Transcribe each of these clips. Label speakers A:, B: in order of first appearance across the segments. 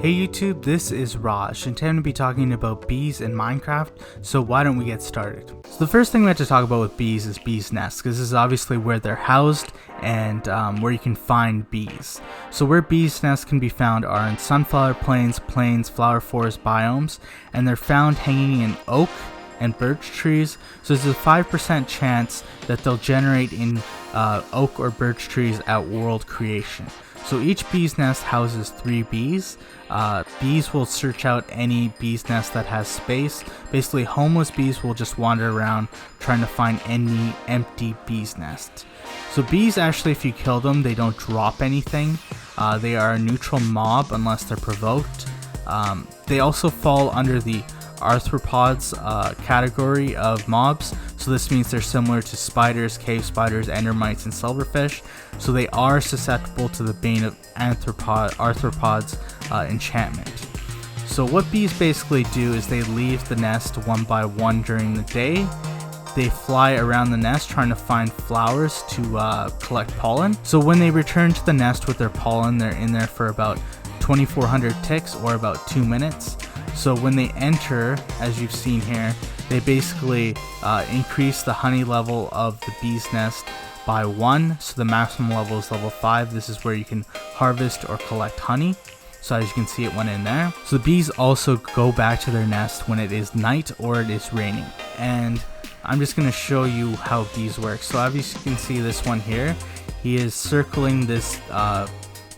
A: Hey YouTube, this is Raj, and today I'm going to be talking about bees in Minecraft, so why don't we get started. So the first thing we have to talk about with bees is bees' nests, because this is obviously where they're housed and where you can find bees. So where bees' nests can be found are in sunflower plains, flower forest biomes, and they're found hanging in oak and birch trees, so there's a 5% chance that they'll generate in oak or birch trees at world creation. So each bee's nest houses 3 bees. Bees will search out any bee's nest that has space. Basically, homeless bees will just wander around trying to find any empty bee's nest. So bees actually, if you kill them, they don't drop anything. They are a neutral mob unless they're provoked. They also fall under the arthropods category of mobs, so this means they're similar to spiders, cave spiders, endermites, and silverfish, so they are susceptible to the bane of arthropods enchantment. So what bees basically do is they leave the nest one by one during the day. They fly around the nest trying to find flowers to collect pollen. So when they return to the nest with their pollen, they're in there for about 2,400 ticks, or about 2 minutes. So when they enter, as you've seen here, they basically increase the honey level of the bee's nest by 1, so the maximum level is level 5. This is where you can harvest or collect honey. So as you can see, it went in there. So the bees also go back to their nest when it is night or it is raining. And I'm just going to show you how bees work. So obviously you can see this one here. He is circling this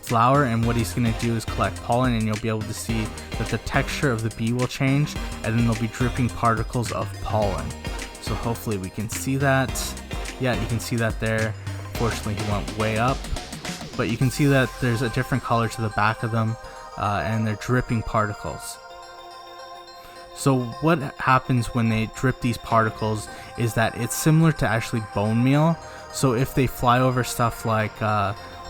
A: flower, and what he's going to do is collect pollen, and you'll be able to see that the texture of the bee will change, and then there'll be dripping particles of pollen. So hopefully we can see that. Yeah, you can see that there. Fortunately, he went way up, but you can see that there's a different color to the back of them, and they're dripping particles. So what happens when they drip these particles is that it's similar to actually bone meal. So if they fly over stuff like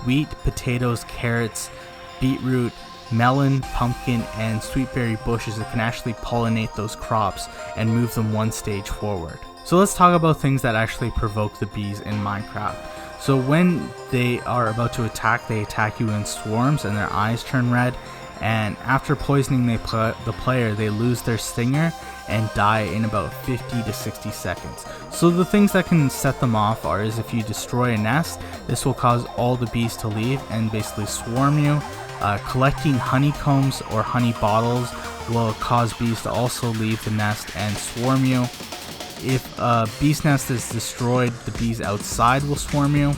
A: wheat, potatoes, carrots, beetroot, melon, pumpkin, and sweetberry bushes, it can actually pollinate those crops and move them one stage forward. So let's talk about things that actually provoke the bees in Minecraft. So when they are about to attack, they attack you in swarms and their eyes turn red, and after poisoning the player, they lose their stinger and die in about 50 to 60 seconds. So the things that can set them off is if you destroy a nest, this will cause all the bees to leave and basically swarm you. Collecting honeycombs or honey bottles will cause bees to also leave the nest and swarm you. If a bee's nest is destroyed, the bees outside will swarm you.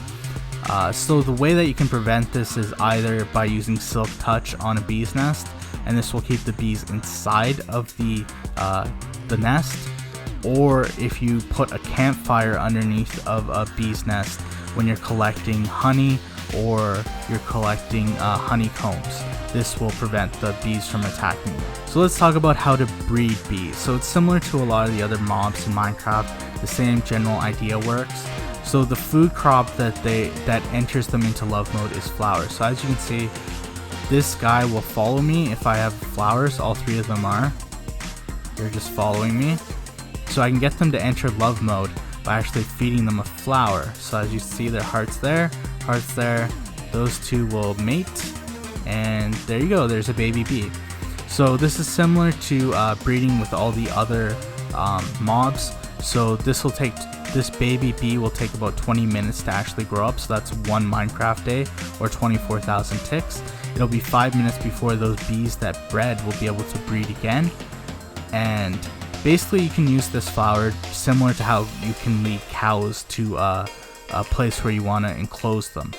A: So the way that you can prevent this is either by using Silk Touch on a bee's nest, and this will keep the bees inside of the nest, or if you put a campfire underneath of a bee's nest when you're collecting honey or you're collecting honeycombs. This will prevent the bees from attacking you. So let's talk about how to breed bees. So it's similar to a lot of the other mobs in Minecraft. The same general idea works. So the food crop that enters them into love mode is flowers. So as you can see, this guy will follow me if I have flowers. All 3 of them are. They're just following me. So I can get them to enter love mode by actually feeding them a flower. So as you see, their hearts there, those 2 will mate, and there you go, there's a baby bee. So this is similar to breeding with all the other mobs. So this baby bee will take about 20 minutes to actually grow up, so that's 1 Minecraft day, or 24,000 ticks. It'll be 5 minutes before those bees that bred will be able to breed again. And basically you can use this flower similar to how you can lead cows to a place where you want to enclose them.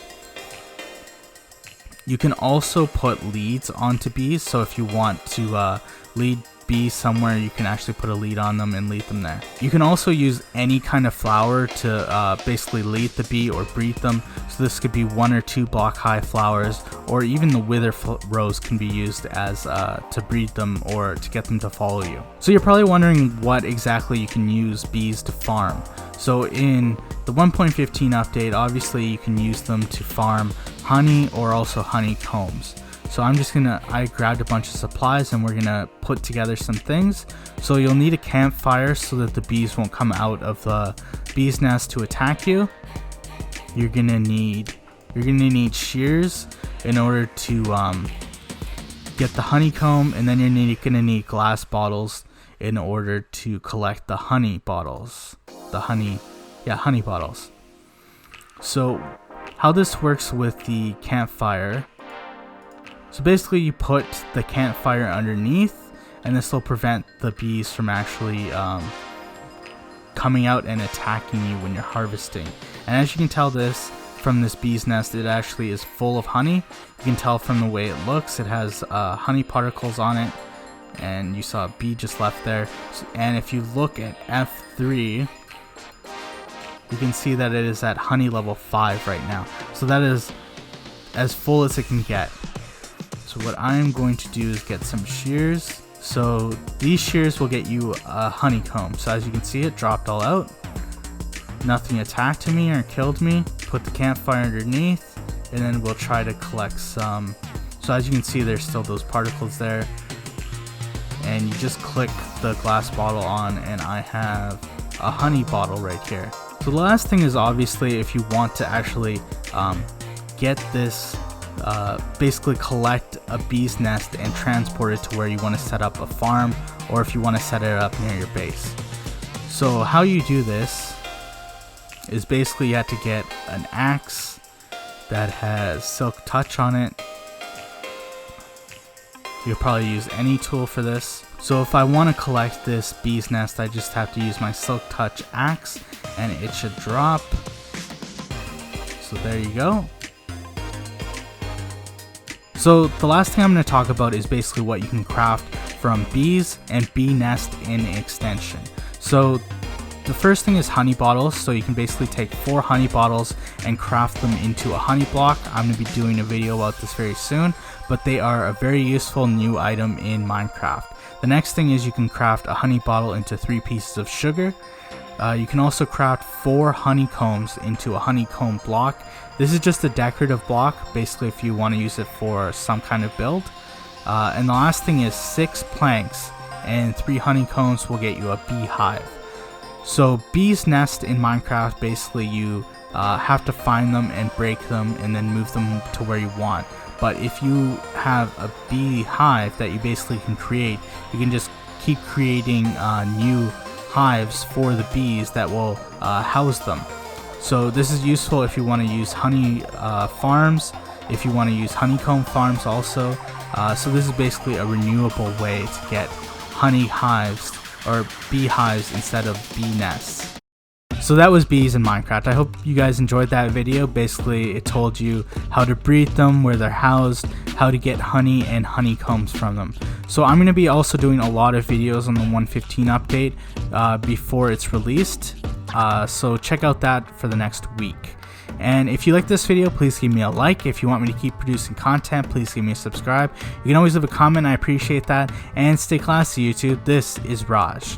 A: You can also put leads onto bees, so if you want to lead bees somewhere, you can actually put a lead on them and lead them there. You can also use any kind of flower to basically lead the bee or breed them. So this could be 1 or 2 block high flowers, or even the wither rose can be used as to breed them or to get them to follow you. So you're probably wondering what exactly you can use bees to farm. So in the 1.15 update, obviously you can use them to farm honey or also honeycombs. So I grabbed a bunch of supplies and we're gonna put together some things. So you'll need a campfire so that the bees won't come out of the bee's nest to attack you. You're gonna need shears in order to get the honeycomb, and then you're gonna need glass bottles in order to collect the honey bottles. Honey bottles. So how this works with the campfire, so basically you put the campfire underneath, and this will prevent the bees from actually coming out and attacking you when you're harvesting. And as you can tell from this bee's nest, it actually is full of honey. You can tell from the way it looks, it has honey particles on it, and you saw a bee just left there. And if you look at F3, you can see that it is at honey level 5 right now. So that is as full as it can get. So what I'm going to do is get some shears. So these shears will get you a honeycomb. So as you can see, it dropped all out. Nothing attacked me or killed me. Put the campfire underneath, and then we'll try to collect some. So as you can see, there's still those particles there. And you just click the glass bottle on, and I have a honey bottle right here. So the last thing is, obviously, if you want to actually get this, basically collect a bee's nest and transport it to where you want to set up a farm, or if you want to set it up near your base. So how you do this is basically you have to get an axe that has silk touch on it. You'll probably use any tool for this. So if I want to collect this bee's nest, I just have to use my silk touch axe, and it should drop. So there you go. So the last thing I'm going to talk about is basically what you can craft from bees and bee nest in extension. So the first thing is honey bottles. So you can basically take 4 honey bottles and craft them into a honey block. I'm going to be doing a video about this very soon, but they are a very useful new item in Minecraft. The next thing is you can craft a honey bottle into 3 pieces of sugar. You can also craft 4 honeycombs into a honeycomb block. This is just a decorative block, basically, if you want to use it for some kind of build. And the last thing is 6 planks, and 3 honeycombs will get you a beehive. So bees nest in Minecraft, basically you have to find them and break them and then move them to where you want. But if you have a beehive that you basically can create, you can just keep creating new hives for the bees that will house them. So this is useful if you want to use honey farms, if you want to use honeycomb farms also. So this is basically a renewable way to get honey hives or beehives instead of bee nests. So that was bees in Minecraft. I hope you guys enjoyed that video. Basically, it told you how to breed them, where they're housed, how to get honey and honeycombs from them. So I'm going to be also doing a lot of videos on the 1.15 update before it's released. So check out that for the next week. And if you like this video, please give me a like. If you want me to keep producing content, please give me a subscribe. You can always leave a comment. I appreciate that. And stay classy, YouTube. This is Raj.